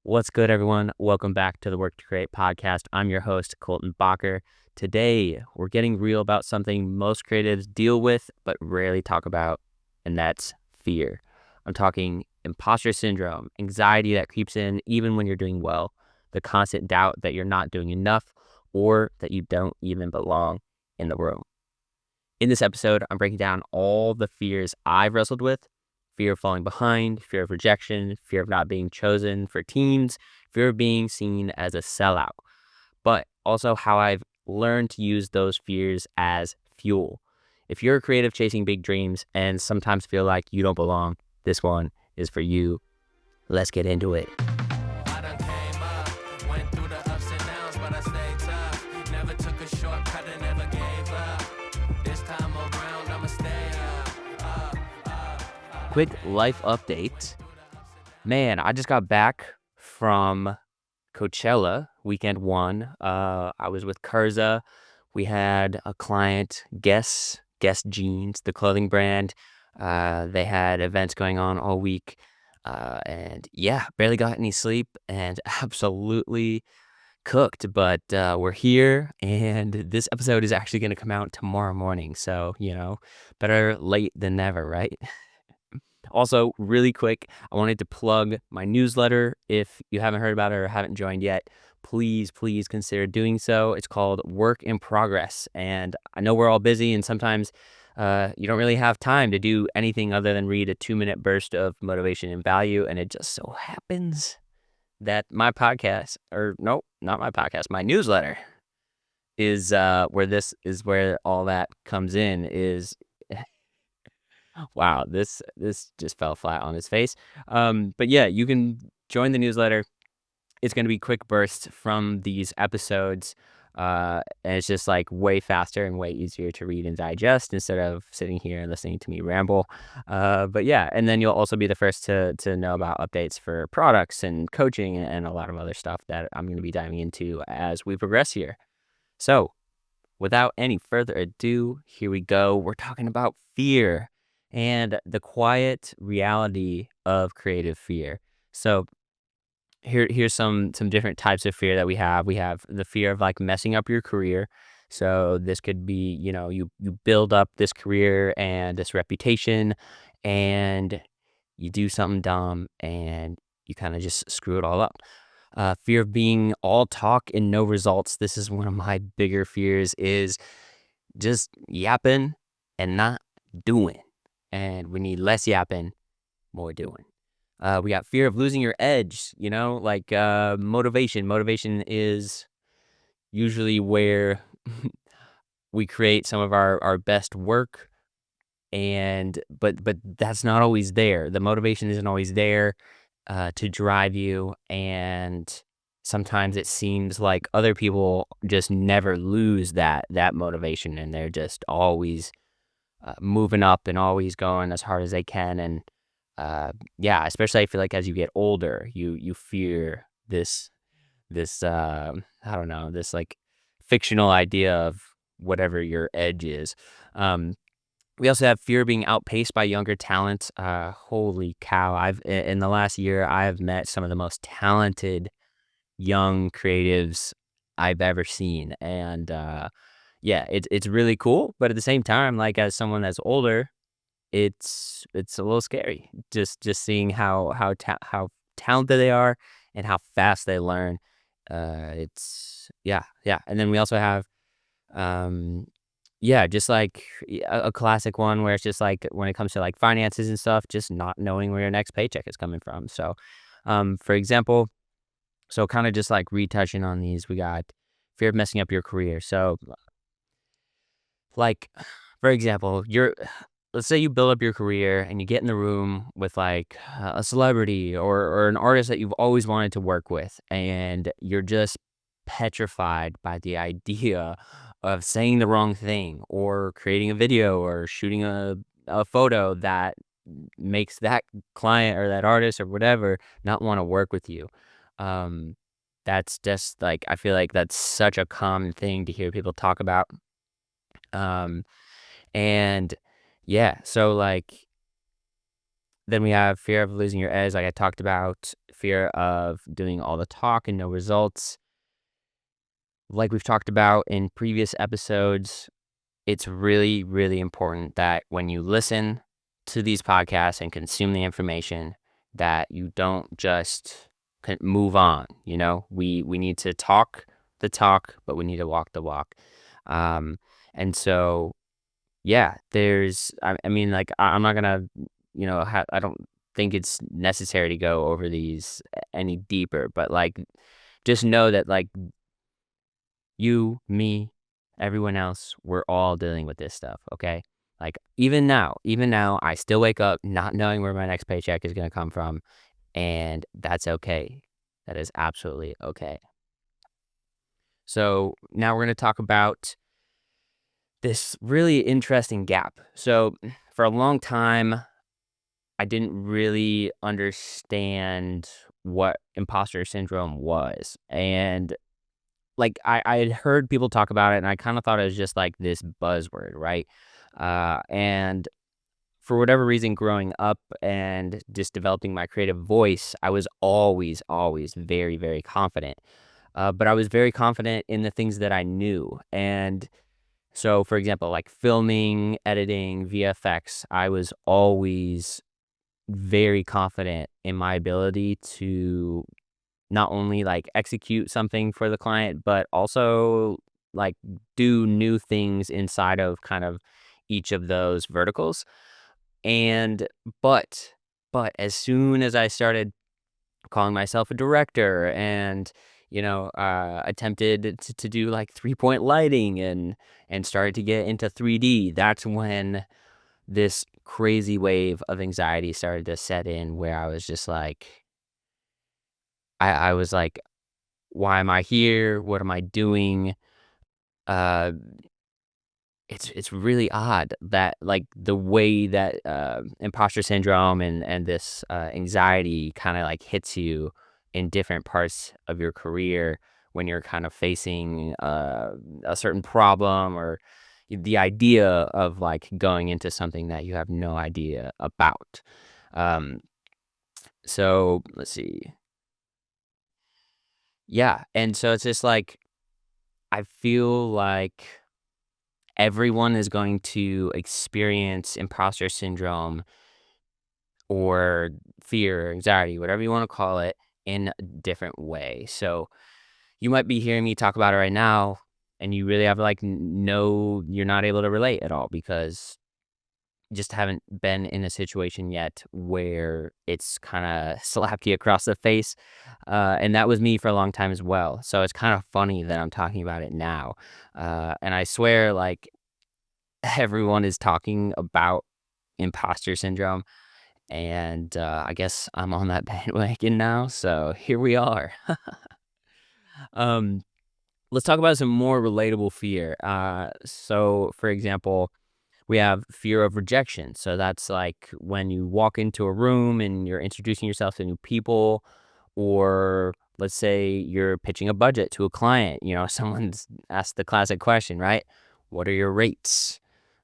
What's good, everyone? Welcome back to the Wrk To Create podcast. I'm your host, Colton Bacher. Today, we're getting real about something most creatives deal with but rarely talk about, and that's fear. I'm talking imposter syndrome, anxiety that creeps in even when you're doing well, the constant doubt that you're not doing enough or that you don't even belong in the room. In this episode, I'm breaking down all the fears I've wrestled with: fear of falling behind, fear of rejection, fear of not being chosen for teams, fear of being seen as a sellout, but also how I've learned to use those fears as fuel. If you're a creative chasing big dreams and sometimes feel like you don't belong, this one is for you. Let's get into it. I done came up, went through the ups and downs, but I stayed tough. Never took a shortcut and never gave up. This time around, I'ma stay up. Quick life update. Man, I just got back from Coachella weekend one. I was with Curza. We had a client, Guess Jeans, the clothing brand. They had events going on all week. And yeah, barely got any sleep and absolutely cooked. But we're here, and this episode is actually going to come out tomorrow morning. So, better late than never, right? Also, really quick, I wanted to plug my newsletter. If you haven't heard about it or haven't joined yet, please consider doing so. It's called Work in Progress. And I know we're all busy, and sometimes you don't really have time to do anything other than read a 2-minute burst of motivation and value. And it just so happens that my podcast, or no, not my podcast, my newsletter is where all that comes in. Is Wow, this just fell flat on his face. But yeah, you can join the newsletter. It's going to be quick bursts from these episodes, and it's just like way faster and way easier to read and digest instead of sitting here and listening to me ramble. But yeah, and then you'll also be the first to know about updates for products and coaching and a lot of other stuff that I'm going to be diving into as we progress here. So, without any further ado, here we go. We're talking about fear and the quiet reality of creative fear. So here's some different types of fear that we have. We have the fear of like messing up your career. So this could be, you build up this career and this reputation, and you do something dumb and you kind of just screw it all up. Fear of being all talk and no results. This is one of my bigger fears, is just yapping and not doing. And we need less yapping, more doing. We got fear of losing your edge, like motivation. Motivation is usually where we create some of our best work. But that's not always there. The motivation isn't always there to drive you. And sometimes it seems like other people just never lose that motivation, and they're just always moving up and always going as hard as they can. And yeah, especially I feel like as you get older, you fear this I don't know, this like fictional idea of whatever your edge is. We also have fear of being outpaced by younger talent. Holy cow! In the last year, I have met some of the most talented young creatives I've ever seen, and yeah, it's really cool. But at the same time, like as someone that's older, it's a little scary just seeing how talented they are and how fast they learn. It's yeah. And then we also have yeah, just like a classic one where it's just like when it comes to like finances and stuff, just not knowing where your next paycheck is coming from. So, for example, so kind of just like retouching on these, we got fear of messing up your career. So, like, for example, let's say you build up your career and you get in the room with like a celebrity or an artist that you've always wanted to work with, and you're just petrified by the idea of saying the wrong thing or creating a video or shooting a photo that makes that client or that artist or whatever not want to work with you. Um, that's just like, I feel like that's such a common thing to hear people talk about. Um, and yeah, so like Then we have fear of losing your edge, like I talked about, fear of doing all the talk and no results. Like we've talked about in previous episodes, it's really, really important that when you listen to these podcasts and consume the information, that you don't just move on. We need to talk the talk, but we need to walk the walk. Um, and so, yeah, I mean, like, I'm not gonna, I don't think it's necessary to go over these any deeper, but like, just know that like you, me, everyone else, we're all dealing with this stuff, okay? Like even now, I still wake up not knowing where my next paycheck is gonna come from, and that's okay. That is absolutely okay. So now we're gonna talk about this really interesting gap. So for a long time, I didn't really understand what imposter syndrome was. And like I had heard people talk about it and I kind of thought it was just like this buzzword, right? And for whatever reason, growing up and just developing my creative voice, I was always, always very, very confident. But I was very confident in the things that I knew. And so, for example, like filming, editing, VFX, I was always very confident in my ability to not only like execute something for the client, but also like do new things inside of kind of each of those verticals. And but as soon as I started calling myself a director and attempted to do like 3-point lighting and started to get into 3D, that's when this crazy wave of anxiety started to set in where I was just like I was like, why am I here? What am I doing? Uh, it's really odd that like the way that imposter syndrome and this anxiety kind of like hits you in different parts of your career when you're kind of facing a certain problem or the idea of like going into something that you have no idea about. Um, so let's see. Yeah, and so it's just like I feel like everyone is going to experience imposter syndrome or fear or anxiety, whatever you want to call it, in a different way. So you might be hearing me talk about it right now, and you really have like no, you're not able to relate at all because you just haven't been in a situation yet where it's kind of slapped you across the face. And that was me for a long time as well. So it's kind of funny that I'm talking about it now. And I swear, like, everyone is talking about imposter syndrome, and I guess I'm on that bandwagon now, so here we are. Um, let's talk about some more relatable fear. So for example, we have fear of rejection. So that's like when you walk into a room and you're introducing yourself to new people, or let's say you're pitching a budget to a client, someone's asked the classic question, right? What are your rates?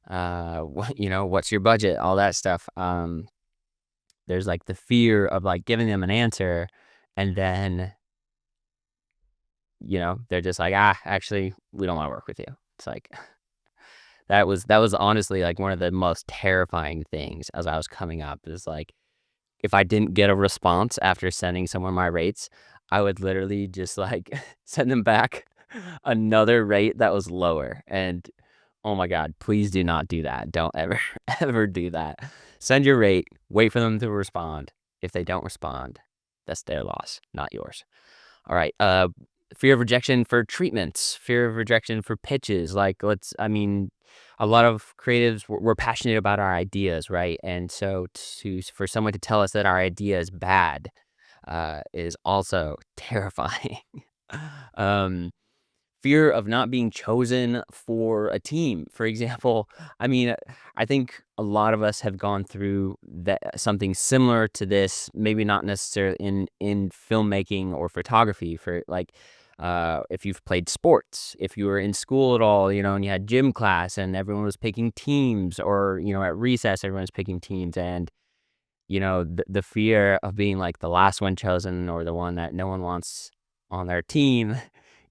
What's your budget? All that stuff. There's like the fear of like giving them an answer and then, they're just like, actually, we don't want to work with you. It's like, that was honestly like one of the most terrifying things as I was coming up is like, if I didn't get a response after sending someone my rates, I would literally just like send them back another rate that was lower. And oh my God, please do not do that. Don't ever, ever do that. Send your rate, wait for them to respond. If they don't respond, that's their loss, not yours. All right. Fear of rejection for treatments, fear of rejection for pitches. Like, a lot of creatives, we're passionate about our ideas, right? And so for someone to tell us that our idea is bad is also terrifying. um, Fear of not being chosen for a team. For example, I mean, I think a lot of us have gone through something similar to this, maybe not necessarily in filmmaking or photography. For like, if you've played sports, if you were in school at all, and you had gym class and everyone was picking teams, or at recess everyone's picking teams, and the fear of being like the last one chosen or the one that no one wants on their team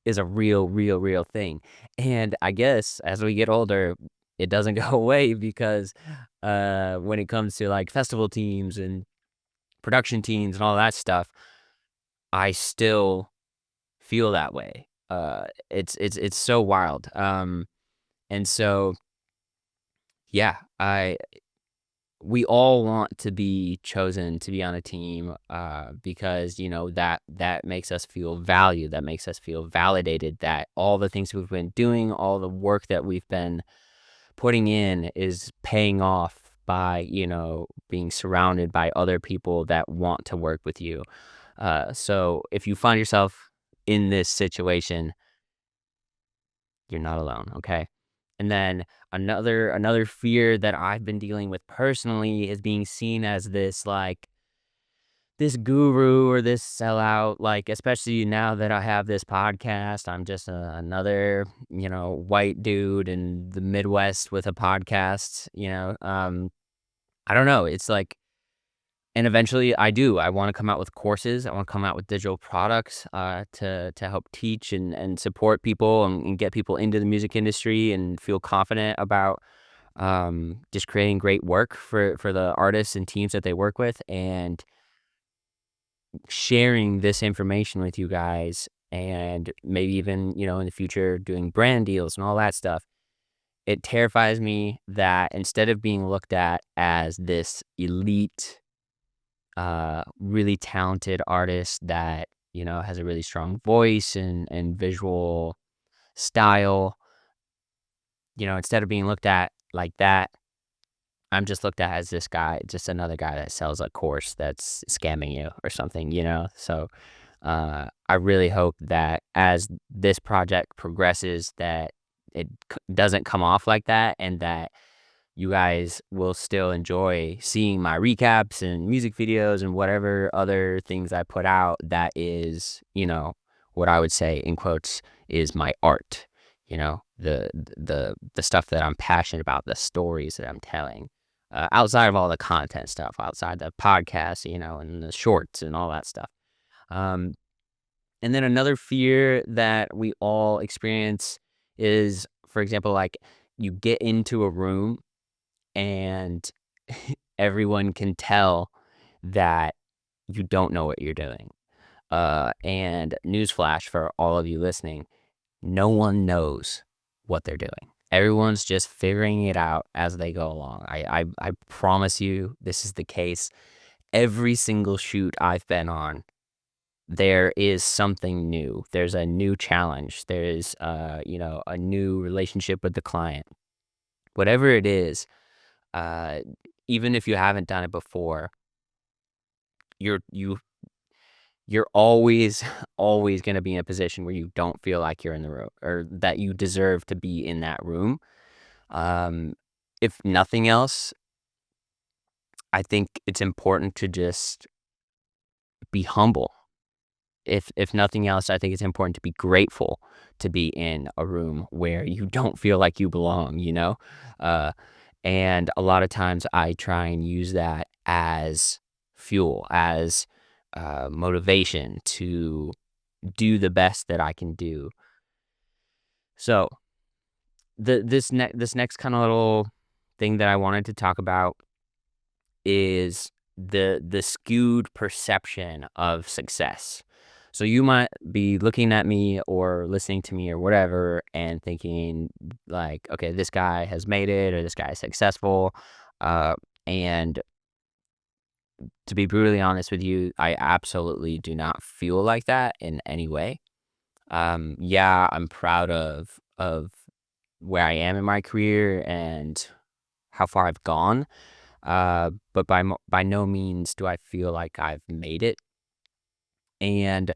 is a real, real, real thing. And I guess as we get older, it doesn't go away because when it comes to like festival teams and production teams and all that stuff, I still feel that way. It's so wild. And so yeah, we all want to be chosen to be on a team because that makes us feel valued, that makes us feel validated, that all the things we've been doing, all the work that we've been putting in is paying off by being surrounded by other people that want to work with you. So if you find yourself in this situation, you're not alone, okay? And then another fear that I've been dealing with personally is being seen as this guru or this sellout, like, especially now that I have this podcast. I'm just another, white dude in the Midwest with a podcast. I don't know. It's like, and eventually I want to come out with courses. I want to come out with digital products to help teach and support people and get people into the music industry and feel confident about just creating great work for the artists and teams that they work with, and sharing this information with you guys, and maybe even in the future doing brand deals and all that stuff. It terrifies me that instead of being looked at as this elite really talented artist that has a really strong voice and visual style, instead of being looked at like that, I'm just looked at as this guy, just another guy that sells a course that's scamming you or something. So I really hope that as this project progresses, that it doesn't come off like that, and that you guys will still enjoy seeing my recaps and music videos and whatever other things I put out that is, what I would say in quotes is my art, the stuff that I'm passionate about, the stories that I'm telling. Outside of all the content stuff, outside the podcast, and the shorts and all that stuff. Um, and then another fear that we all experience is, for example, like you get into a room and everyone can tell that you don't know what you're doing. And newsflash for all of you listening, no one knows what they're doing. Everyone's just figuring it out as they go along. I promise you this is the case. Every single shoot I've been on, there is something new. There's a new challenge. There's a new relationship with the client. Whatever it is, uh, even if you haven't done it before, you're you you're always always going to be in a position where you don't feel like you're in the room or that you deserve to be in that room. Um, if nothing else, I think it's important to just be humble. If nothing else, I think it's important to be grateful to be in a room where you don't feel like you belong. Uh, and a lot of times I try and use that as fuel, as motivation to do the best that I can do. So this next kind of little thing that I wanted to talk about is the skewed perception of success. So you might be looking at me or listening to me or whatever and thinking like, okay, this guy has made it or this guy is successful. And to be brutally honest with you, I absolutely do not feel like that in any way. Yeah, I'm proud of where I am in my career and how far I've gone. But by no means do I feel like I've made it. And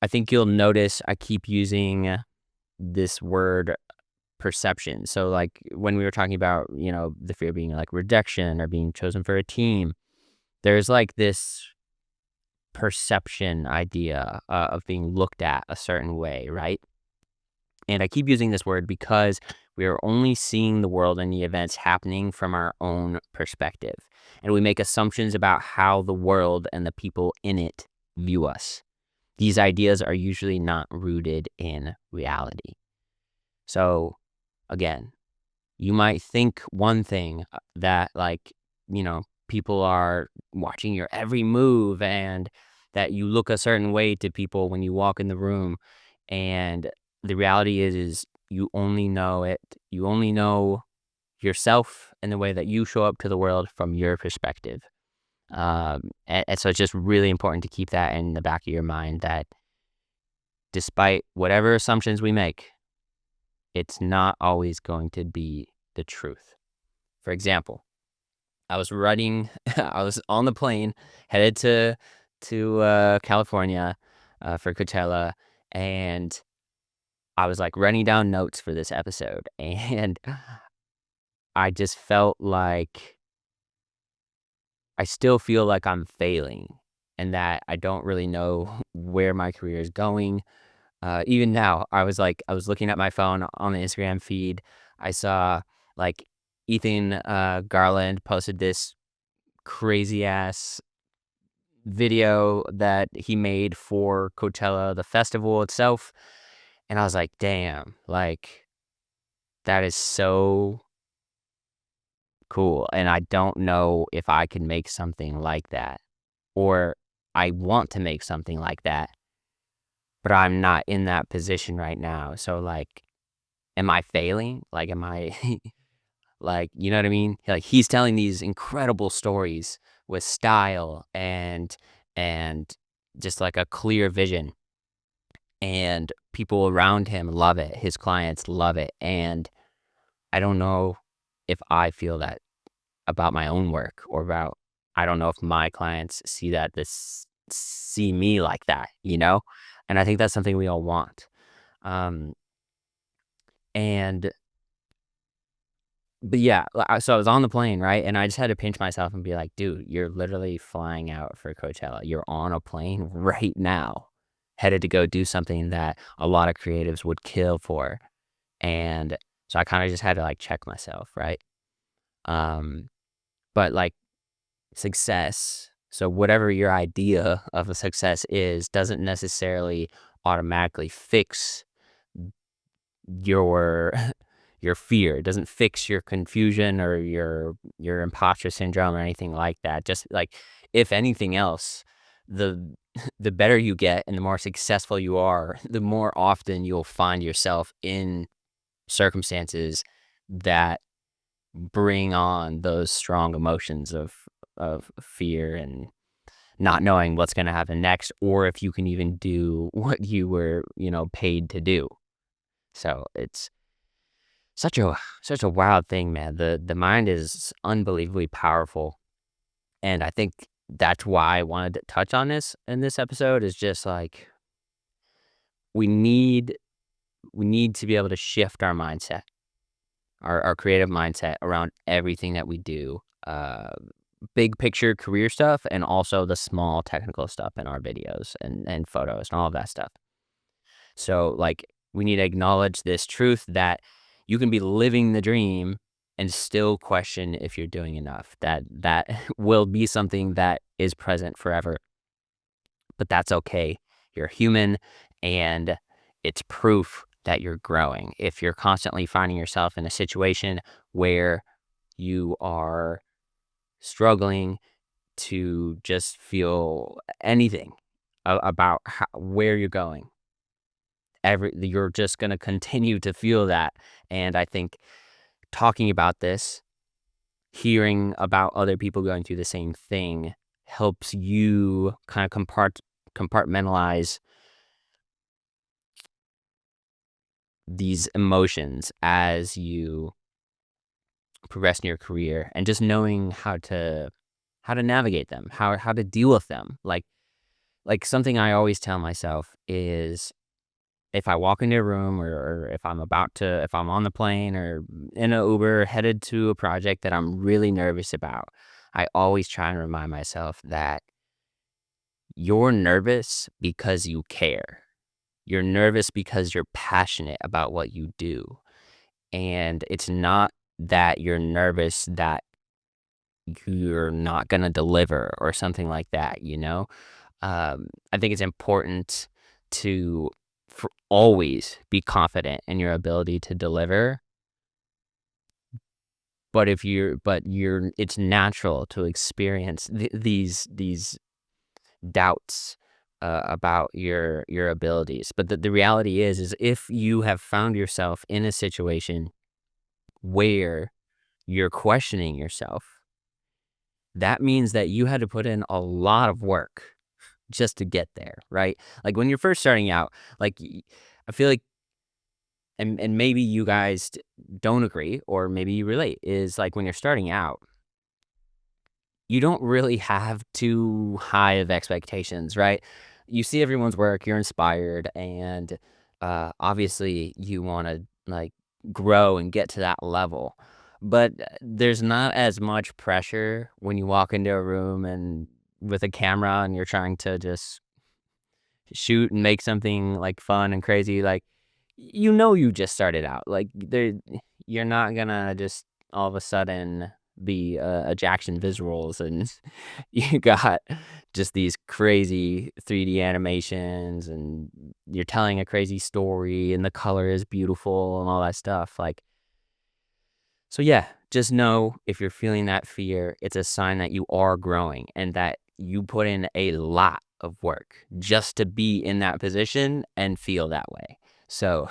I think you'll notice I keep using this word perception. So like when we were talking about, the fear being like rejection or being chosen for a team, there's like this perception idea of being looked at a certain way, right? And I keep using this word because we are only seeing the world and the events happening from our own perspective. And we make assumptions about how the world and the people in it view us. These ideas are usually not rooted in reality. So, again, you might think one thing that, like, people are watching your every move and that you look a certain way to people when you walk in the room. And the reality is you only know it. You only know yourself and the way that you show up to the world from your perspective. And so it's just really important to keep that in the back of your mind that despite whatever assumptions we make, it's not always going to be the truth. For example, I was running, I was on the plane headed to California for Coachella, and I was like writing down notes for this episode, and I just felt like I still feel like I'm failing and that I don't really know where my career is going. Even now, I was looking at my phone on the Instagram feed. I saw like Ethan Garland posted this crazy ass video that he made for Coachella, the festival itself. And I was like, damn, like that is so cool. And I don't know if I can make something like that, or I want to make something like that, but I'm not in that position right now. So, like, am I failing? Like, am I, like, you know what I mean? Like, he's telling these incredible stories with style and just like a clear vision. And people around him love it. His clients love it. And I don't know if I feel that about my own work or about, I don't know if my clients see me like that. And I think that's something we all want. Um, and But yeah, so I was on the plane, right? And I just had to pinch myself and be like, dude, you're literally flying out for Coachella. You're on a plane right now, headed to go do something that a lot of creatives would kill for. And so I kind of just had to like check myself, right? Um, but like success, so whatever your idea of a success is, doesn't necessarily automatically fix your your fear. It doesn't fix your confusion or your imposter syndrome or anything like that. Just like if anything else, the the better you get and the more successful you are, the more often you'll find yourself in circumstances that bring on those strong emotions of fear and not knowing what's going to happen next, or if you can even do what you were, paid to do. So it's such a wild thing, man. The mind is unbelievably powerful, and I think that's why I wanted to touch on this in this episode is just like we need we need to be able to shift our mindset, our creative mindset around everything that we do. Big picture career stuff and also the small technical stuff in our videos and photos and all of that stuff. So, like, we need to acknowledge this truth that you can be living the dream and still question if you're doing enough. That will be something that is present forever, but that's okay. You're human, and it's proof that you're growing. If you're constantly finding yourself in a situation where you are struggling to just feel anything about where you're going, you're just going to continue to feel that. And I think talking about this, hearing about other people going through the same thing helps you kind of compartmentalize these emotions as you progress in your career, and just knowing how to navigate them, how to deal with them. Like something I always tell myself is if I walk into a room, or if I'm on the plane or in an Uber headed to a project that I'm really nervous about, I always try and remind myself that you're nervous because you care. You're nervous because you're passionate about what you do. And it's not that you're nervous that you're not gonna deliver or something like that, you know? I think it's important to always be confident in your ability to deliver, but it's natural to experience these doubts about your abilities. But the reality is if you have found yourself in a situation where you're questioning yourself, that means that you had to put in a lot of work just to get there, right? Like when you're first starting out, like I feel like, and maybe you guys don't agree, or maybe you relate, is like when you're starting out, you don't really have too high of expectations, right? You see everyone's work, you're inspired, and obviously you want to like grow and get to that level. But there's not as much pressure when you walk into a room and with a camera and you're trying to just shoot and make something like fun and crazy. Like you just started out. Like you're not gonna just all of a sudden be a Jackson Visuals and you got just these crazy 3D animations and you're telling a crazy story and the color is beautiful and all that stuff. Like, so yeah, just know if you're feeling that fear, it's a sign that you are growing and that you put in a lot of work just to be in that position and feel that way. So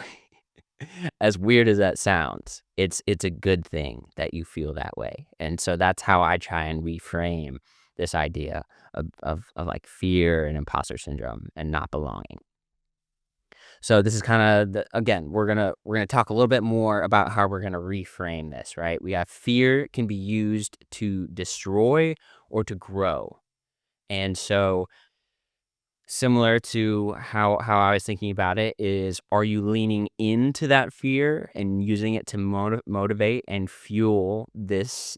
as weird as that sounds, it's a good thing that you feel that way. And so that's how I try and reframe this idea of like fear and imposter syndrome and not belonging. So this is kind of again, we're gonna talk a little bit more about how we're gonna reframe this, right? We have fear can be used to destroy or to grow. And so similar to how I was thinking about it is, are you leaning into that fear and using it to motivate and fuel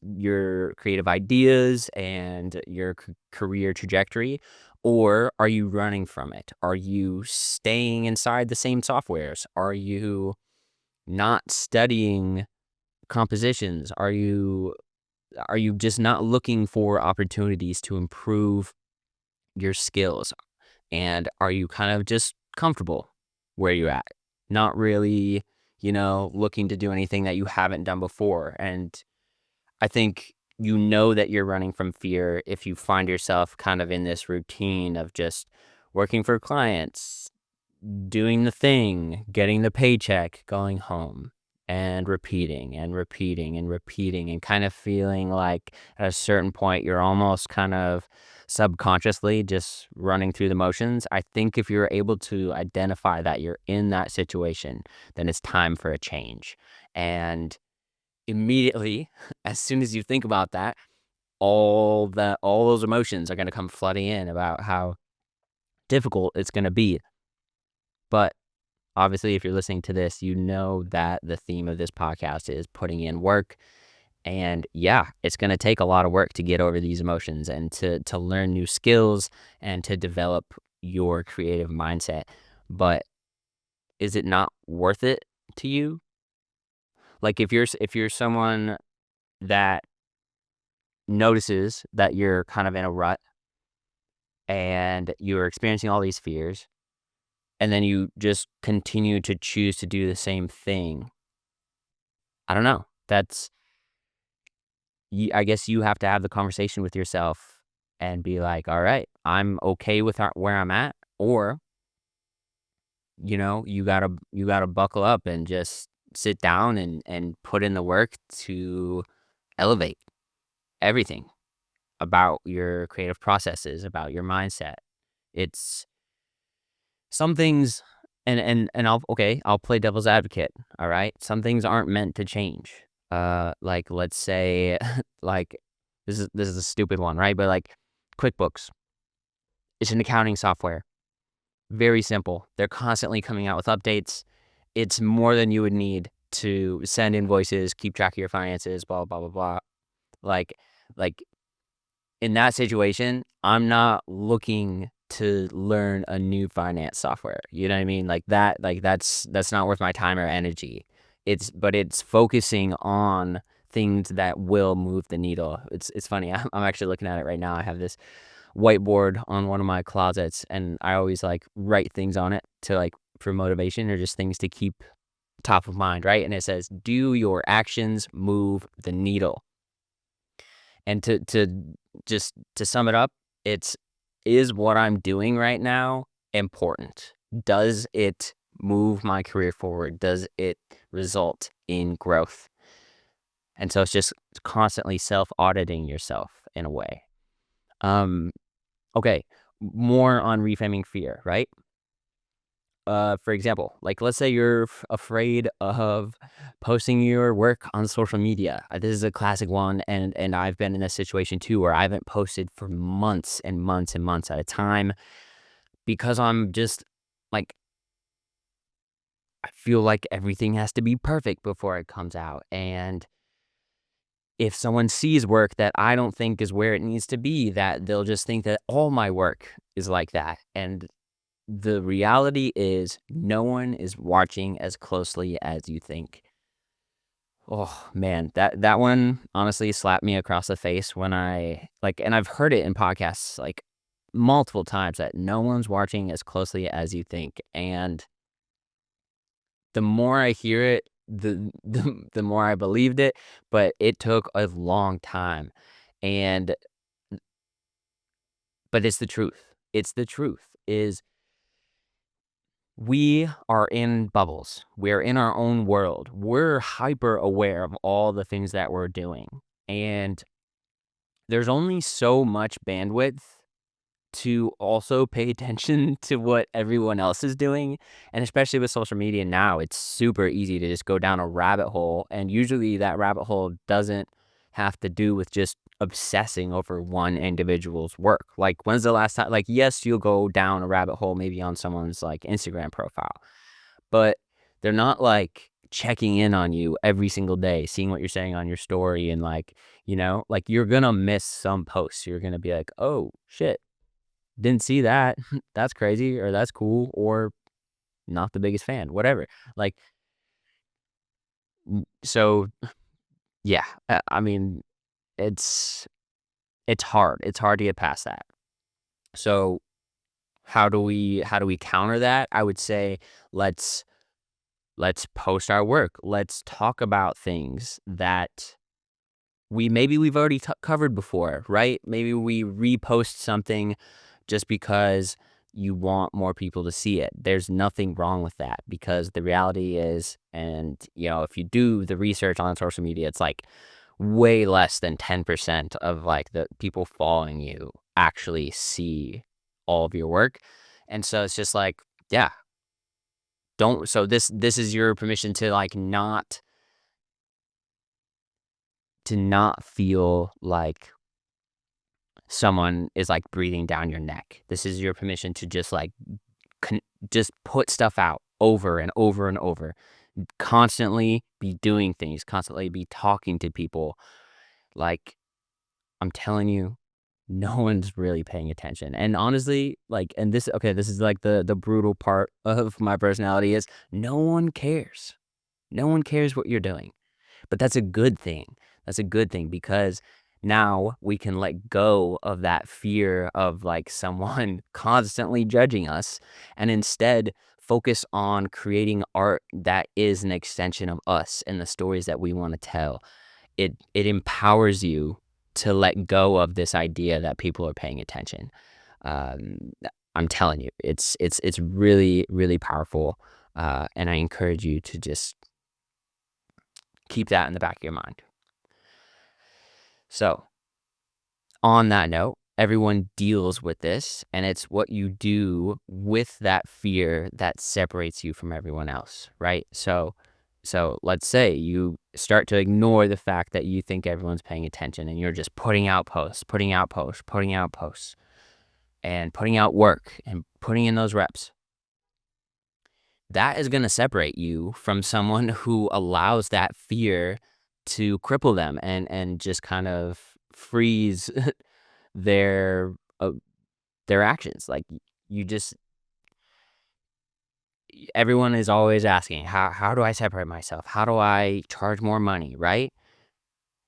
your creative ideas and your career trajectory? Or are you running from it? Are you staying inside the same softwares? Are you not studying compositions? Are you just not looking for opportunities to improve your skills? And are you kind of just comfortable where you're at? Not really, looking to do anything that you haven't done before. And I think you know that you're running from fear if you find yourself kind of in this routine of just working for clients, doing the thing, getting the paycheck, going home, and repeating and repeating and repeating, and kind of feeling like at a certain point you're almost kind of subconsciously just running through the motions. I think if you're able to identify that you're in that situation, then it's time for a change. And immediately, as soon as you think about that, all those emotions are going to come flooding in about how difficult it's going to be. But obviously, if you're listening to this, you know that the theme of this podcast is putting in work. And yeah, it's going to take a lot of work to get over these emotions and to learn new skills and to develop your creative mindset. But is it not worth it to you? Like if you're someone that notices that you're kind of in a rut and you're experiencing all these fears, and then you just continue to choose to do the same thing, I don't know. I guess you have to have the conversation with yourself and be like, all right, I'm okay with where I'm at, or you gotta buckle up and just sit down and put in the work to elevate everything about your creative processes, about your mindset. It's some things, and I'll play devil's advocate. All right, some things aren't meant to change. Like let's say, like this is a stupid one, right? But like QuickBooks, it's an accounting software. Very simple. They're constantly coming out with updates. It's more than you would need to send invoices, keep track of your finances, blah blah blah blah. Like like in that situation, I'm not looking to learn a new finance software. You know what I mean? Like that's not worth my time or energy. But it's focusing on things that will move the needle. It's funny. I'm actually looking at it right now. I have this whiteboard on one of my closets, and I always like write things on it to like for motivation or just things to keep top of mind, right? And it says, "Do your actions move the needle?" And to sum it up, it's, is what I'm doing right now important? Does it move my career forward? Does it result in growth? And so it's just constantly self-auditing yourself in a way. Okay, more on reframing fear, right? For example, like let's say you're afraid of posting your work on social media. This is a classic one, and I've been in a situation too where I haven't posted for months and months and months at a time because I'm just like, I feel like everything has to be perfect before it comes out. And if someone sees work that I don't think is where it needs to be, that they'll just think that all my work is like that. And the reality is no one is watching as closely as you think. Oh man, that one honestly slapped me across the face when I like, and I've heard it in podcasts like multiple times that no one's watching as closely as you think. And the more I hear it, the more I believed it, but it took a long time. And but it's the truth. It's the truth is we are in bubbles. We're in our own world. We're hyper aware of all the things that we're doing. And there's only so much bandwidth to also pay attention to what everyone else is doing. And especially with social media now, it's super easy to just go down a rabbit hole. And usually that rabbit hole doesn't have to do with just obsessing over one individual's work. Like, when's the last time, like, yes, you'll go down a rabbit hole maybe on someone's like Instagram profile, but they're not like checking in on you every single day, seeing what you're saying on your story. And like, like you're gonna miss some posts. You're gonna be like, oh shit, didn't see that. That's crazy, or that's cool, or not the biggest fan, whatever. Like, so yeah, I mean, it's it's hard. It's hard to get past that. So how do we counter that? I would say let's let's post our work. Let's talk about things that we've already covered before, right? Maybe we repost something just because you want more people to see it. There's nothing wrong with that because the reality is, and if you do the research on social media, it's like way less than 10% of like the people following you actually see all of your work. And so it's just like, yeah, don't, so this is your permission to like not feel like someone is like breathing down your neck. This is your permission to just like just put stuff out over and over and over, constantly be doing things, constantly be talking to people. Like, I'm telling you, no one's really paying attention. And honestly, like, and this is like the brutal part of my personality is no one cares. No one cares what you're doing. But that's a good thing. That's a good thing because now we can let go of that fear of like someone constantly judging us and instead focus on creating art that is an extension of us and the stories that we want to tell. It empowers you to let go of this idea that people are paying attention. Um, I'm telling you, it's really, really powerful. And I encourage you to just keep that in the back of your mind. So, on that note, everyone deals with this, and it's what you do with that fear that separates you from everyone else, right? So let's say you start to ignore the fact that you think everyone's paying attention and you're just putting out posts, putting out posts, putting out posts, and putting out work and putting in those reps. That is going to separate you from someone who allows that fear to cripple them and just kind of freeze their their actions. Like, you just, everyone is always asking, how do I separate myself? How do I charge more money, right?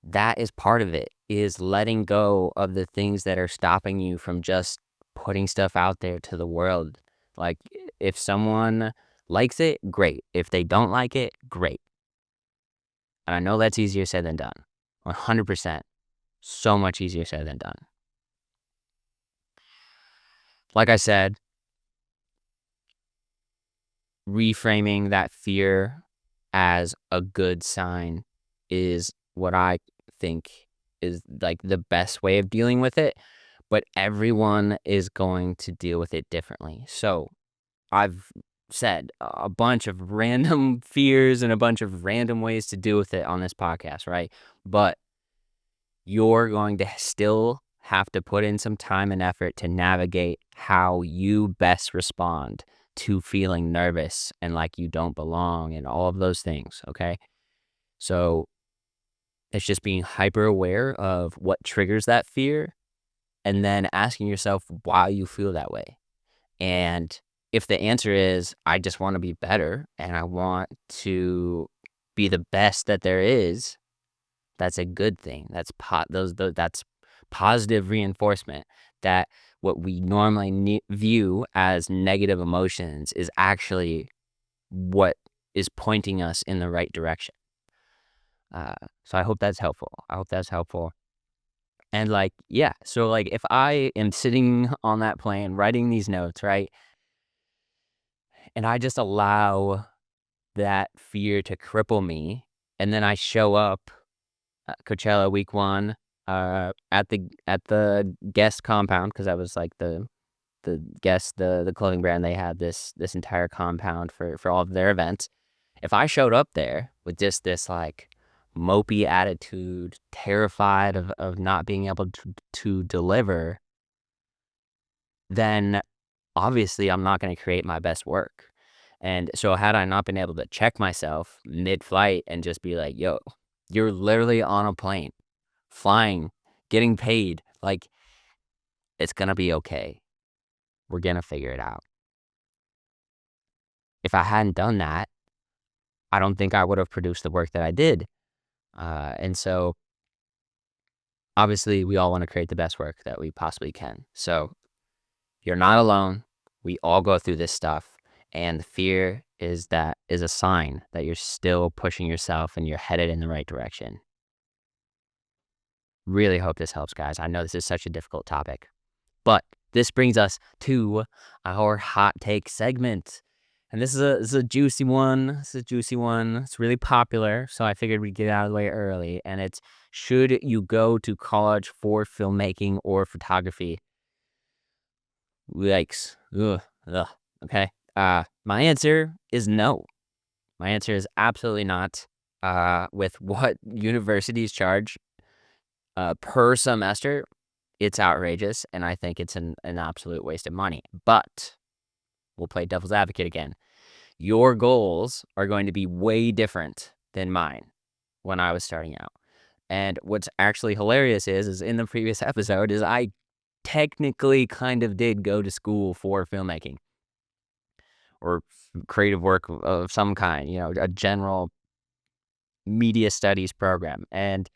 That is part of it, is letting go of the things that are stopping you from just putting stuff out there to the world. Like, if someone likes it, great. If they don't like it, great. And I know that's easier said than done. 100%. So much easier said than done. Like I said, reframing that fear as a good sign is what I think is like the best way of dealing with it, but everyone is going to deal with it differently. So I've said a bunch of random fears and a bunch of random ways to deal with it on this podcast, right? But you're going to still have to put in some time and effort to navigate how you best respond to feeling nervous and like you don't belong and all of those things, okay? So it's just being hyper aware of what triggers that fear and then asking yourself why you feel that way. And if the answer is, I just want to be better and I want to be the best that there is, that's a good thing. That's that's positive reinforcement that what we normally view as negative emotions is actually what is pointing us in the right direction. So I hope that's helpful. And like, yeah, so like if I am sitting on that plane writing these notes, right? And I just allow that fear to cripple me, and then I show up Coachella week 1 at the guest compound, because I was like the guest, the clothing brand. They had this entire compound for all of their events. If I showed up there with just this like mopey attitude, terrified of not being able to deliver, then obviously I'm not going to create my best work. And so had I not been able to check myself mid-flight and just be like, yo, you're literally on a plane, flying, getting paid, like, it's going to be okay. We're going to figure it out. If I hadn't done that, I don't think I would have produced the work that I did. And so obviously we all want to create the best work that we possibly can. So you're not alone. We all go through this stuff. And the fear is a sign that you're still pushing yourself and you're headed in the right direction. Really hope this helps, guys. I know this is such a difficult topic, but this brings us to our hot take segment. And this is a juicy one. It's really popular, so I figured we'd get it out of the way early. And it's, should you go to college for filmmaking or photography? Yikes. Ugh. Okay. My answer is no. My answer is absolutely not. With what universities charge per semester, it's outrageous, and I think it's an absolute waste of money. But we'll play devil's advocate again. Your goals are going to be way different than mine when I was starting out. And what's actually hilarious is in the previous episode is I technically kind of did go to school for filmmaking or creative work of some kind, a general media studies program. And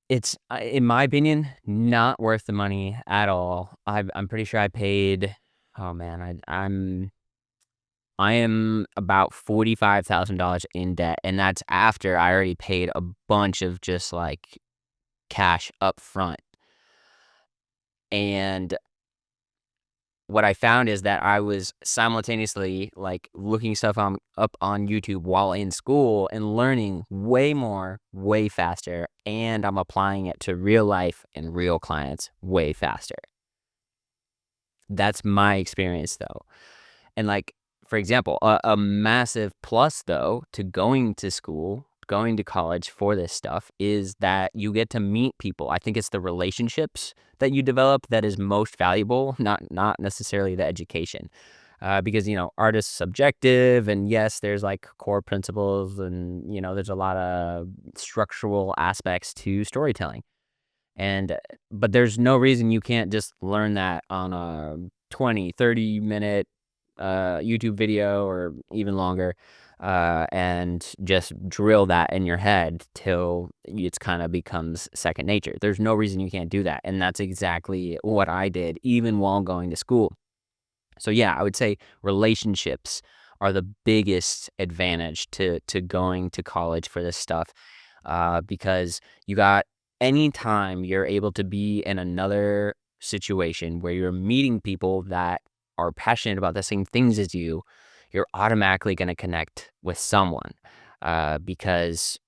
it's, in my opinion, not worth the money at all. I'm pretty sure I paid, oh man, I am about $45,000 in debt, and that's after I already paid a bunch of just like cash up front. And what I found is that I was simultaneously like looking stuff up on YouTube while in school and learning way more, way faster, and I'm applying it to real life and real clients way faster. That's my experience though. And like, for example, a massive plus though to going to school, going to college for this stuff is that you get to meet people. I think it's the relationships that you develop that is most valuable, not necessarily the education. Because, art is subjective, and yes, there's like core principles and, there's a lot of structural aspects to storytelling. And but there's no reason you can't just learn that on a 20-30 minute YouTube video or even longer, and just drill that in your head till it's kind of becomes second nature. There's no reason you can't do that, and that's exactly what I did even while going to school. So yeah, I would say relationships are the biggest advantage to going to college for this stuff, because you got anytime you're able to be in another situation where you're meeting people that are passionate about the same things as you, you're automatically going to connect with someone, because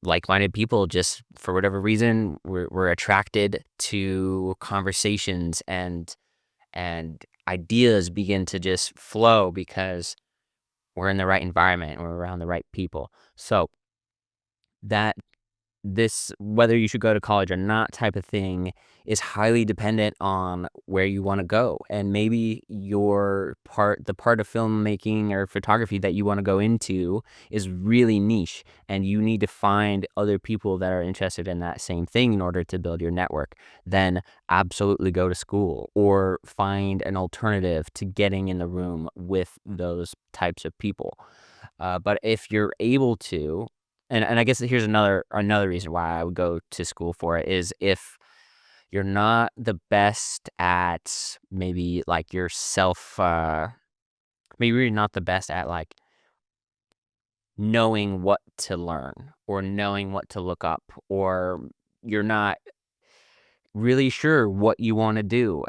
like-minded people just for whatever reason we're attracted to conversations, and ideas begin to just flow because we're in the right environment, we're around the right people. So that this whether you should go to college or not type of thing is highly dependent on where you want to go, and maybe the part of filmmaking or photography that you want to go into is really niche, and you need to find other people that are interested in that same thing in order to build your network. Then absolutely go to school or find an alternative to getting in the room with those types of people. But if you're able to, and I guess here's another reason why I would go to school for it is if you're not the best at maybe like yourself, maybe you're not the best at like knowing what to learn or knowing what to look up, or you're not really sure what you want to do,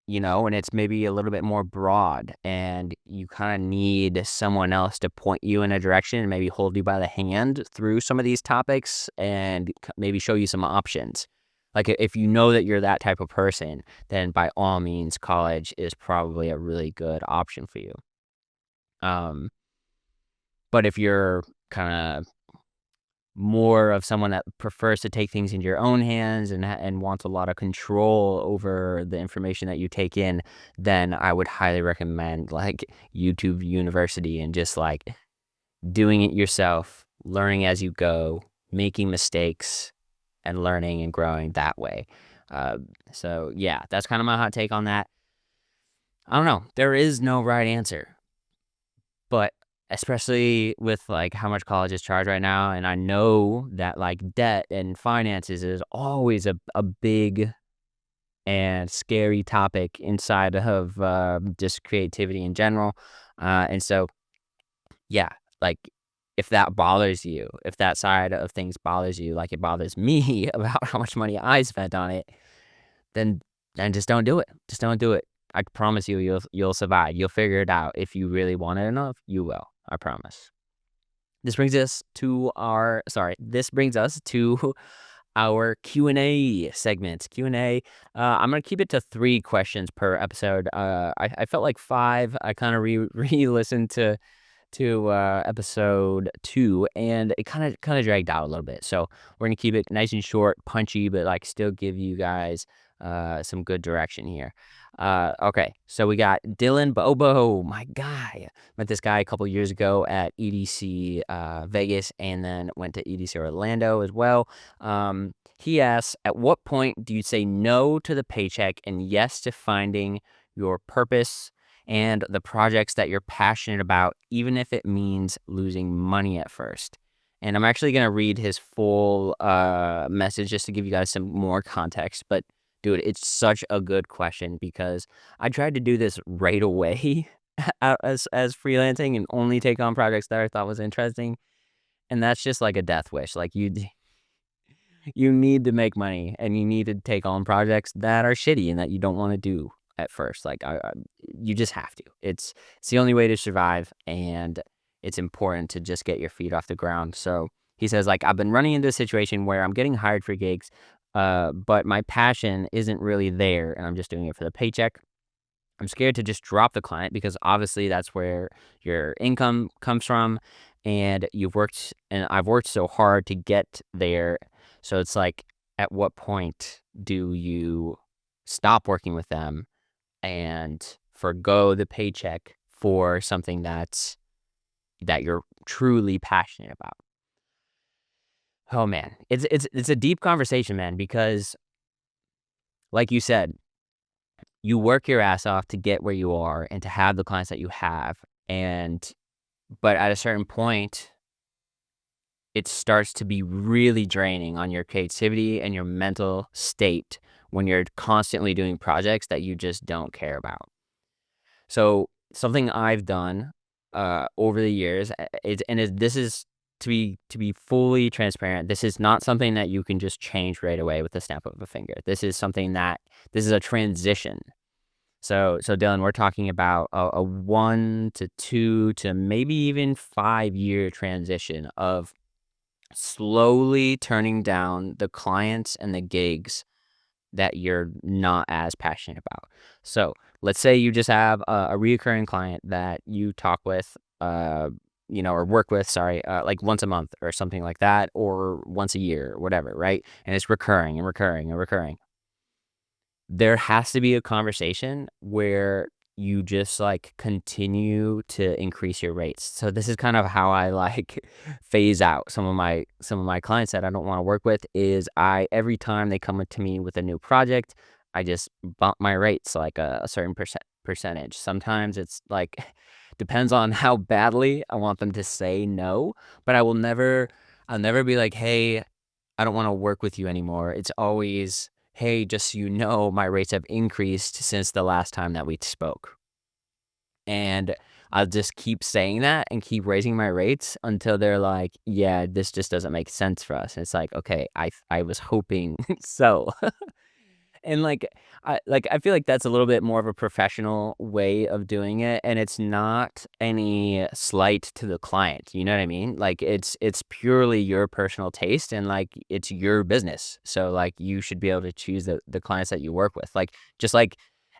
and it's maybe a little bit more broad, and you kind of need someone else to point you in a direction and maybe hold you by the hand through some of these topics and maybe show you some options. Like if you know that you're that type of person, then by all means, college is probably a really good option for you. Um, but if you're kind of more of someone that prefers to take things into your own hands and wants a lot of control over the information that you take in, then I would highly recommend like YouTube University and just like doing it yourself, learning as you go, making mistakes, and learning and growing that way. Uh, so yeah, that's kind of my hot take on that. I don't know. There is no right answer. But especially with, like, how much colleges charge right now, and I know that, like, debt and finances is always a big and scary topic inside of, just creativity in general, and so, yeah, like, if that bothers you, if that side of things bothers you like it bothers me about how much money I spent on it, then just don't do it. Just don't do it. I promise you, you'll survive. You'll figure it out. If you really want it enough, you will. I promise. This brings us to our Q&A segment. Q&A, I'm gonna keep it to 3 questions per episode. I felt like 5. I kinda re-listened to episode 2, and it kinda dragged out a little bit. So we're gonna keep it nice and short, punchy, but like still give you guys some good direction here. Okay, so we got Dylan Bobo, my guy. Met this guy a couple years ago at EDC Vegas, and then went to EDC Orlando as well. He asks, at what point do you say no to the paycheck and yes to finding your purpose and the projects that you're passionate about, even if it means losing money at first? And I'm actually going to read his full message just to give you guys some more context. But dude, it's such a good question because I tried to do this right away as freelancing and only take on projects that I thought was interesting. And that's just like a death wish. Like you need to make money and you need to take on projects that are shitty and that you don't want to do at first. Like you just have to. It's the only way to survive, and it's important to just get your feet off the ground. So he says, like, I've been running into a situation where I'm getting hired for gigs, but my passion isn't really there, and I'm just doing it for the paycheck. I'm scared to just drop the client because obviously that's where your income comes from, and I've worked so hard to get there. So it's like, at what point do you stop working with them and forgo the paycheck for something that you're truly passionate about? Oh man, it's a deep conversation, man, because like you said, you work your ass off to get where you are and to have the clients that you have, and but at a certain point, it starts to be really draining on your creativity and your mental state when you're constantly doing projects that you just don't care about. So, something I've done, over the years, this is to be fully transparent, this is not something that you can just change right away with the snap of a finger. This is a transition. So Dylan, we're talking about a 1 to 2 to maybe even 5-year transition of slowly turning down the clients and the gigs that you're not as passionate about. So let's say you just have a reoccurring client that you talk with, or work with, sorry, like once a month or something like that, or once a year, or whatever, right? And it's recurring and recurring and recurring. There has to be a conversation where you just, like, continue to increase your rates. So this is kind of how I, like, phase out some of my clients that I don't wanna work with is every time they come to me with a new project, I just bump my rates like a certain percentage. Sometimes it's, like depends on how badly I want them to say no, but I'll never be like, "Hey, I don't wanna work with you anymore." It's always, "Hey, just so you know, my rates have increased since the last time that we spoke." And I'll just keep saying that and keep raising my rates until they're like, "Yeah, this just doesn't make sense for us." And it's like, "Okay, I was hoping so." And, I feel like that's a little bit more of a professional way of doing it, and it's not any slight to the client, you know what I mean? Like, it's purely your personal taste and, like, it's your business. So, like, you should be able to choose the clients that you work with. Like, just like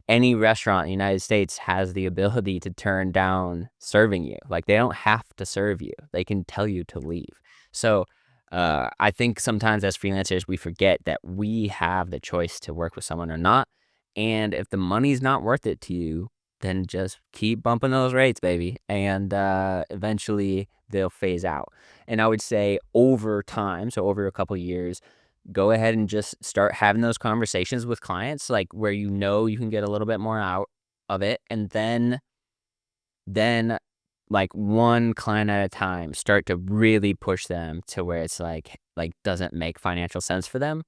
any restaurant in the United States has the ability to turn down serving you. Like, they don't have to serve you. They can tell you to leave. So, I think sometimes as freelancers, we forget that we have the choice to work with someone or not. And if the money's not worth it to you, then just keep bumping those rates, baby. And eventually they'll phase out. And I would say over time, so over a couple years, go ahead and just start having those conversations with clients, like where you know you can get a little bit more out of it. And then like, one client at a time, start to really push them to where it's like, doesn't make financial sense for them,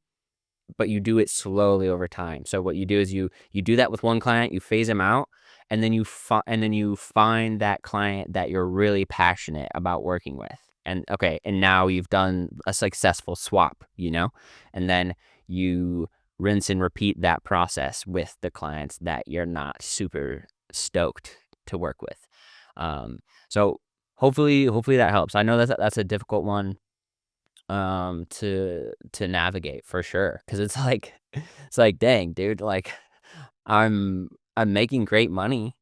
but you do it slowly over time. So what you do is you do that with one client, you phase them out, and then you find that client that you're really passionate about working with. And okay, and now you've done a successful swap, you know? And then you rinse and repeat that process with the clients that you're not super stoked to work with. Um, so hopefully that helps. I know that's a difficult one to navigate for sure, because it's like, dang, dude, like I'm making great money,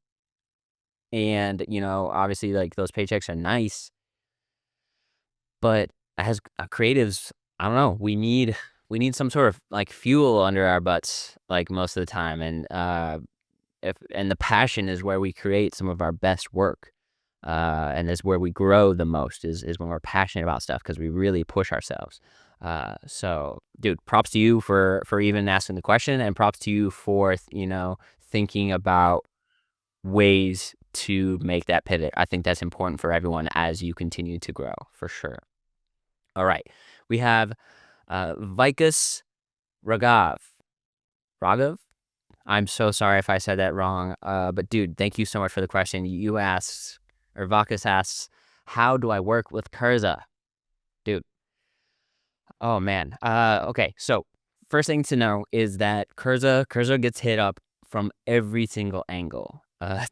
and obviously, like, those paychecks are nice, but as creatives, I don't know, we need some sort of like fuel under our butts, like, most of the time. And if and the passion is where we create some of our best work, and is where we grow the most, is when we're passionate about stuff, because we really push ourselves. So, dude, props to you for even asking the question, and props to you for thinking about ways to make that pivot. I think that's important for everyone as you continue to grow, for sure. All right, we have Vikas Ragav. Raghav? I'm so sorry if I said that wrong. But dude, thank you so much for the question. You asked, or Vakas asks, how do I work with Curza? Dude, oh man. Okay, so first thing to know is that Curza gets hit up from every single angle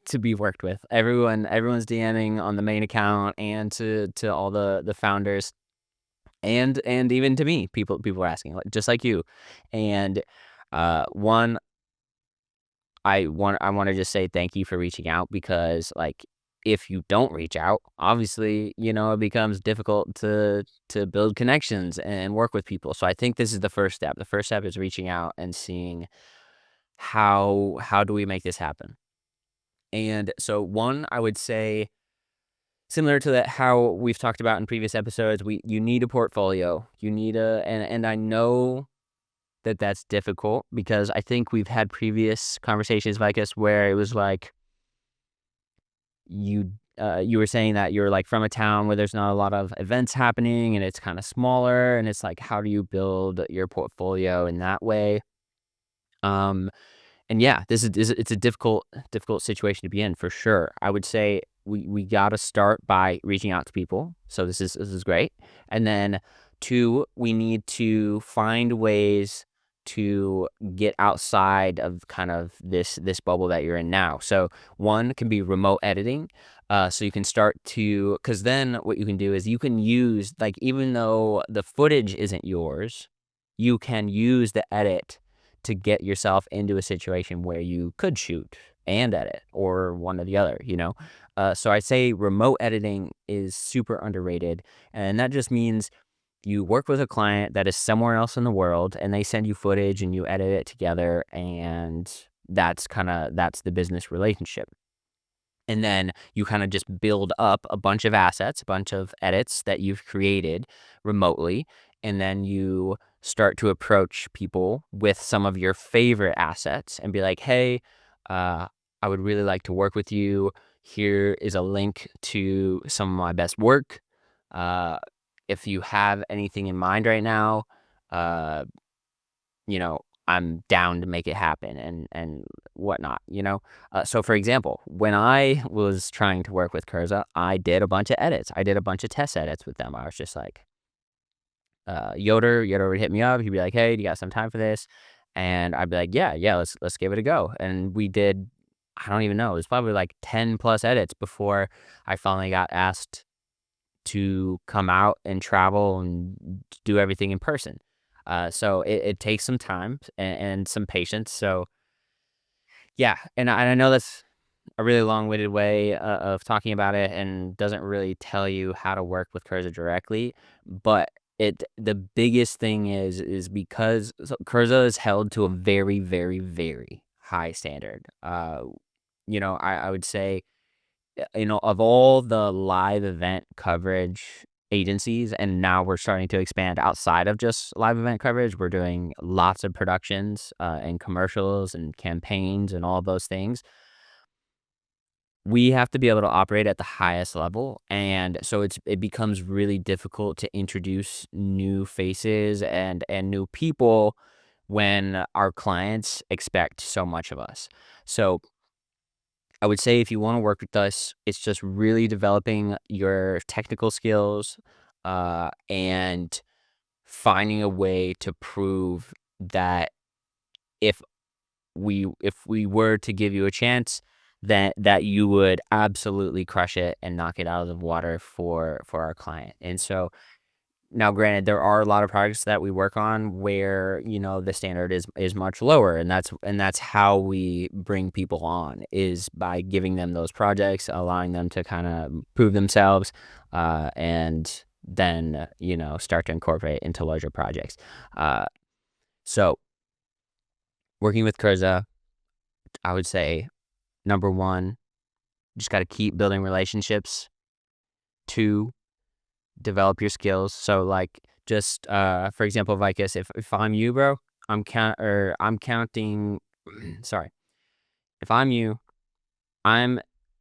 to be worked with. Everyone's DMing on the main account and to all the founders, and even to me. People are asking, like, just like you. And one, I wanna just say thank you for reaching out, because, like, if you don't reach out, obviously, it becomes difficult to build connections and work with people. So I think this is the first step. The first step is reaching out and seeing how do we make this happen? And so one, I would say similar to that, how we've talked about in previous episodes, you need a portfolio. You need and I know that that's difficult because I think we've had previous conversations like this where it was like you were saying that you're like from a town where there's not a lot of events happening and it's kind of smaller, and it's like, how do you build your portfolio in that way? Um, and yeah, it's a difficult situation to be in for sure. I would say we got to start by reaching out to people. So this is great. And then two, we need to find ways to get outside of kind of this bubble that you're in now. So one can be remote editing. So you can start to, because then what you can do is you can use, like, even though the footage isn't yours, you can use the edit to get yourself into a situation where you could shoot and edit, or one or the other, you know? So I'd say remote editing is super underrated. And that just means you work with a client that is somewhere else in the world and they send you footage and you edit it together. And that's the business relationship. And then you kind of just build up a bunch of assets, a bunch of edits that you've created remotely. And then you start to approach people with some of your favorite assets and be like, hey, I would really like to work with you. Here is a link to some of my best work. Uh, if you have anything in mind right now, uh, I'm down to make it happen and whatnot, you know? So for example, when I was trying to work with Curza, I did a bunch of edits. I did a bunch of test edits with them. I was just like, Yoder would hit me up. He'd be like, hey, do you got some time for this? And I'd be like, yeah, let's give it a go. And we did, I don't even know, it was probably like 10 plus edits before I finally got asked to come out and travel and do everything in person. So it takes some time and some patience. So yeah, and I know that's a really long-winded way of talking about it and doesn't really tell you how to work with Cursor directly, but the biggest thing is because Cursor is held to a very, very, very high standard. I would say, of all the live event coverage agencies, and now we're starting to expand outside of just live event coverage. We're doing lots of productions and commercials and campaigns and all of those things. We have to be able to operate at the highest level, and so it becomes really difficult to introduce new faces and new people when our clients expect so much of us. So I would say if you want to work with us, it's just really developing your technical skills, and finding a way to prove that if we were to give you a chance, that you would absolutely crush it and knock it out of the water for our client. And so now, granted, there are a lot of projects that we work on where, the standard is much lower, and that's how we bring people on, is by giving them those projects, allowing them to kind of prove themselves, and then, start to incorporate into larger projects. So working with Curza, I would say, number one, just got to keep building relationships. Two, develop your skills. So like, just for example, Vicus, if I'm you, bro, I'm counting. Sorry, if I'm you, I'm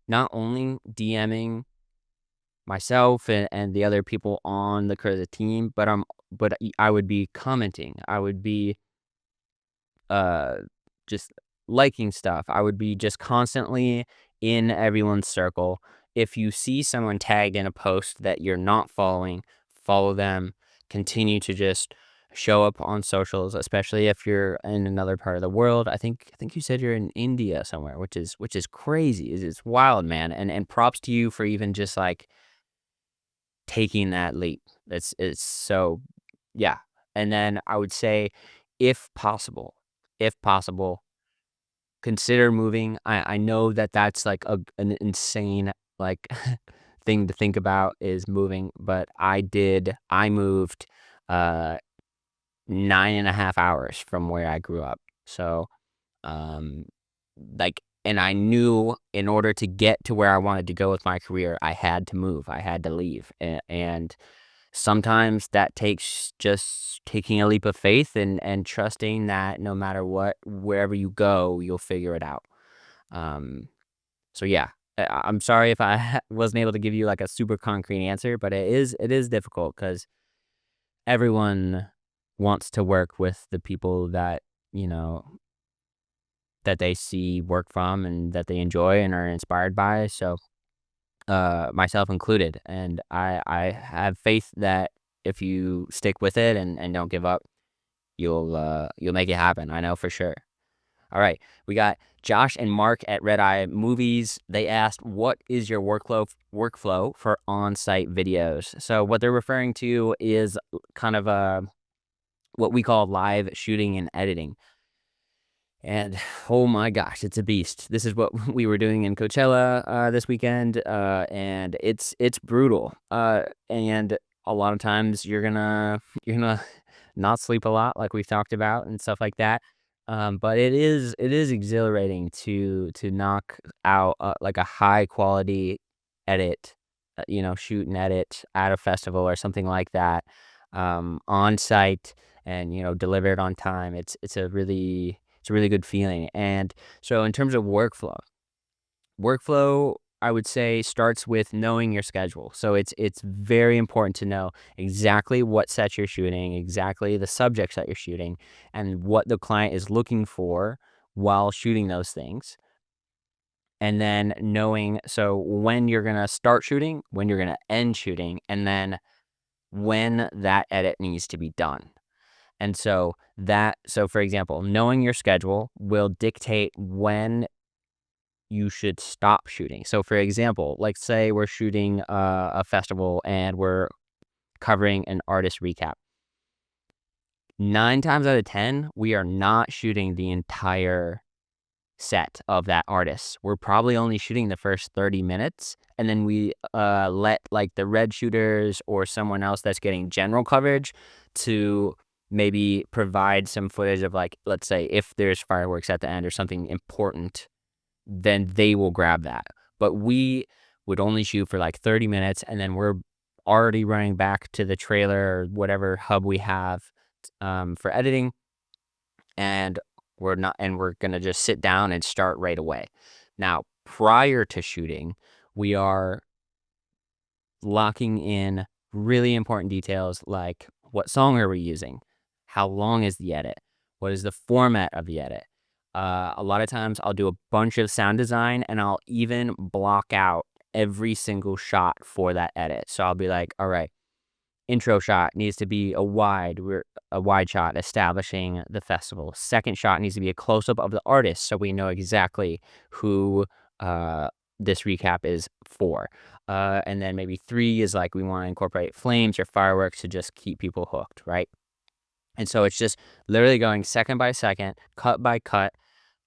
not only DMing myself and the other people on the Curza team, but I would be commenting. I would be uh just liking stuff. I would be just constantly in everyone's circle. If you see someone tagged in a post that you're not following, follow them. Continue to just show up on socials, especially if you're in another part of the world. I think you said you're in India somewhere, which is crazy. It's wild, man. And props to you for even just like taking that leap. It's so, yeah. And then I would say, if possible, if possible, consider moving. I know that that's like an insane, like, thing to think about, is moving, but I moved 9.5 hours from where I grew up. So, um, like, And I knew in order to get to where I wanted to go with my career, I had to move, I had to leave. And sometimes that takes just taking a leap of faith and trusting that no matter what, wherever you go, you'll figure it out. Um, so yeah, I'm sorry if I wasn't able to give you like a super concrete answer, but it is difficult because everyone wants to work with the people that, you know, that they see work from and that they enjoy and are inspired by. So, myself included. And I have faith that if you stick with it and don't give up, you'll make it happen. I know for sure. All right, we got Josh and Mark at Red Eye Movies. They asked, "What is your workflow for on-site videos?" So what they're referring to is kind of what we call live shooting and editing. And oh my gosh, it's a beast. This is what we were doing in Coachella this weekend, and it's brutal. And a lot of times you're gonna not sleep a lot, like we've talked about and stuff like that. But it is exhilarating to knock out like a high quality edit, shoot and edit at a festival or something like that, on site, and deliver it on time. It's a really good feeling. And so in terms of workflow, I would say starts with knowing your schedule. So it's very important to know exactly what sets you're shooting, exactly the subjects that you're shooting, and what the client is looking for while shooting those things. And then knowing so when you're gonna start shooting, when you're gonna end shooting, and then when that edit needs to be done. And so for example, knowing your schedule will dictate when you should stop shooting. So for example, like say we're shooting a festival and we're covering an artist recap. 9 times out of 10, we are not shooting the entire set of that artist. We're probably only shooting the first 30 minutes, and then we let like the red shooters or someone else that's getting general coverage to maybe provide some footage of, like, let's say if there's fireworks at the end or something important, then they will grab that. But we would only shoot for like 30 minutes, and then we're already running back to the trailer or whatever hub we have for editing, and we're gonna just sit down and start right away. Now, prior to shooting, we are locking in really important details like what song are we using? How long is the edit? What is the format of the edit? A lot of times I'll do a bunch of sound design and I'll even block out every single shot for that edit. So I'll be like, all right, intro shot needs to be a wide shot establishing the festival. Second shot needs to be a close up of the artist so we know exactly who this recap is for. And then maybe 3 is like we want to incorporate flames or fireworks to just keep people hooked, right? And so it's just literally going second by second, cut by cut,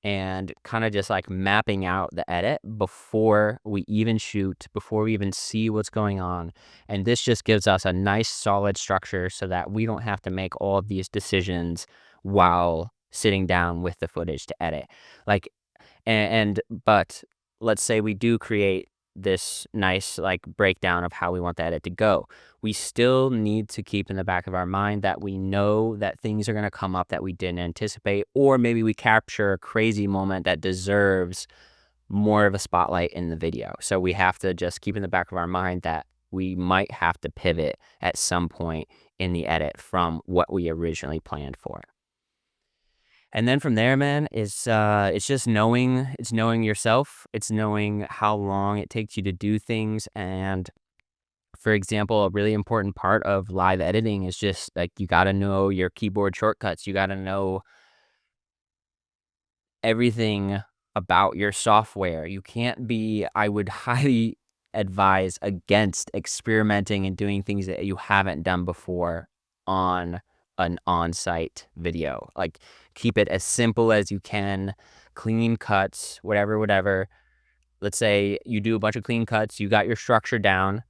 and kind of just like mapping out the edit before we even shoot, before we even see what's going on. And this just gives us a nice solid structure so that we don't have to make all of these decisions while sitting down with the footage to edit. Like, but let's say we do create this nice like breakdown of how we want the edit to go. We still need to keep in the back of our mind that we know that things are going to come up that we didn't anticipate, or maybe we capture a crazy moment that deserves more of a spotlight in the video. So we have to just keep in the back of our mind that we might have to pivot at some point in the edit from what we originally planned for. And then from there, man, it's just knowing yourself. It's knowing how long it takes you to do things. And for example, a really important part of live editing is just like you got to know your keyboard shortcuts. You got to know everything about your software. You can't be, I would highly advise against experimenting and doing things that you haven't done before on an on-site video. Like keep it as simple as you can, clean cuts, whatever. Let's say you do a bunch of clean cuts, you got your structure down,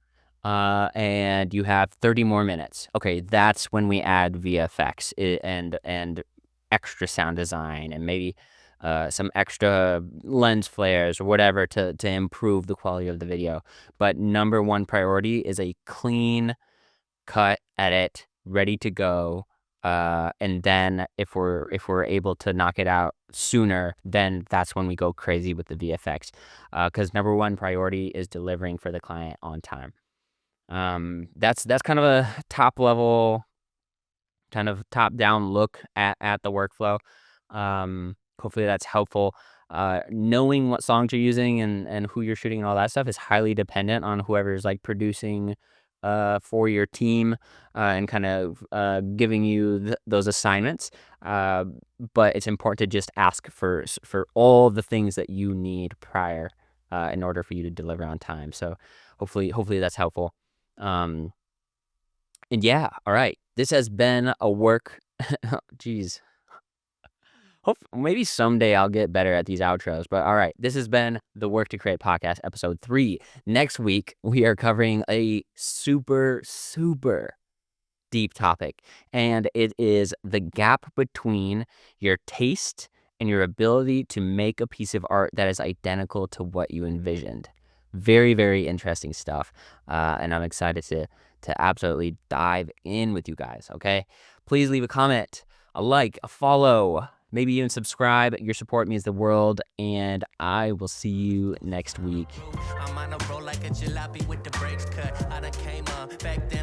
and you have 30 more minutes. Okay, that's when we add VFX and extra sound design and maybe some extra lens flares or whatever to improve the quality of the video. But number one priority is a clean cut edit, ready to go. And then if we're able to knock it out sooner, then that's when we go crazy with the VFX. Because number one priority is delivering for the client on time. That's kind of a top level, kind of top down look at the workflow. Hopefully that's helpful. Knowing what songs you're using and who you're shooting and all that stuff is highly dependent on whoever's like producing for your team and kind of giving you those assignments. But it's important to just ask for all the things that you need prior in order for you to deliver on time. So hopefully that's helpful. And yeah, all right. This has been a work. Geez. Maybe someday I'll get better at these outros. But all right, this has been the Wrk To Create podcast, episode 3. Next week, we are covering a super, super deep topic, and it is the gap between your taste and your ability to make a piece of art that is identical to what you envisioned. Very, very interesting stuff, and I'm excited to absolutely dive in with you guys. Okay, please leave a comment, a like, a follow, maybe even subscribe. Your support means the world, and I will see you next week. I'm on a roll like a jalopy with the brakes cut. I done came up back then.